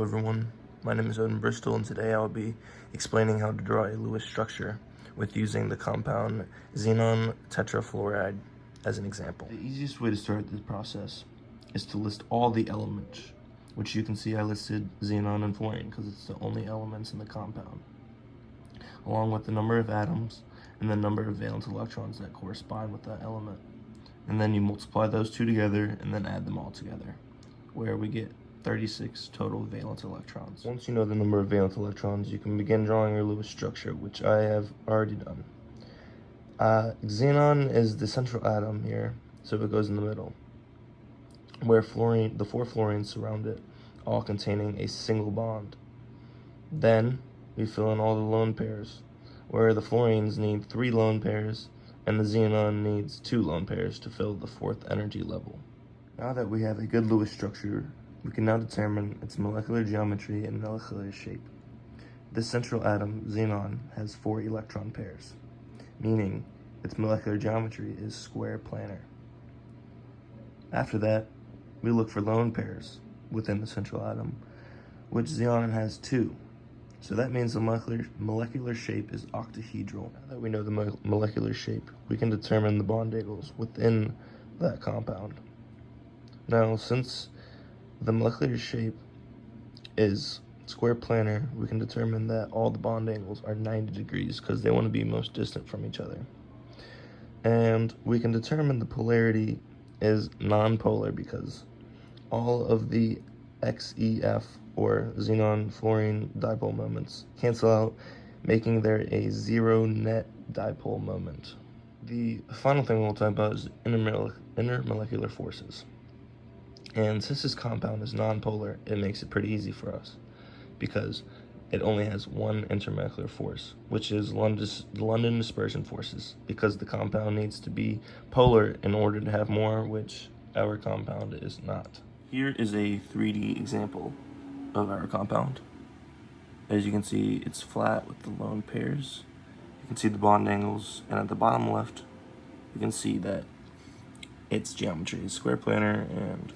Hello everyone, my name is Odin Bristol, and today I will be explaining how to draw a Lewis structure with using the compound xenon tetrafluoride as an example. The easiest way to start this process is to list all the elements, which you can see I listed xenon and fluorine because it's the only elements in the compound, along with the number of atoms and the number of valence electrons that correspond with that element. And then you multiply those two together and then add them all together, where we get 36 total valence electrons. Once you know the number of valence electrons, you can begin drawing your Lewis structure, which I have already done. Xenon is the central atom here, so it goes in the middle, where fluorine, the 4 fluorines surround it, all containing a single bond. Then we fill in all the lone pairs, where the fluorines need 3 lone pairs, and the xenon needs 2 lone pairs to fill the 4th energy level. Now that we have a good Lewis structure, we can now determine its molecular geometry and molecular shape. This central atom, xenon, has 4 electron pairs, meaning its molecular geometry is square planar. After that, we look for lone pairs within the central atom, which xenon has 2. So that means the molecular shape is octahedral. Now that we know the molecular shape, we can determine the bond angles within that compound. Now, since the molecular shape is square planar, we can determine that all the bond angles are 90 degrees because they want to be most distant from each other. And we can determine the polarity is non-polar because all of the XeF or xenon fluorine dipole moments cancel out, making there a 0 net dipole moment. The final thing we'll talk about is intermolecular forces. And since this compound is nonpolar, it makes it pretty easy for us because it only has one intermolecular force, which is the London dispersion forces, because the compound needs to be polar in order to have more, which our compound is not. Here is a 3D example of our compound. As you can see, it's flat with the lone pairs. You can see the bond angles, and at the bottom left, you can see that its geometry is square planar and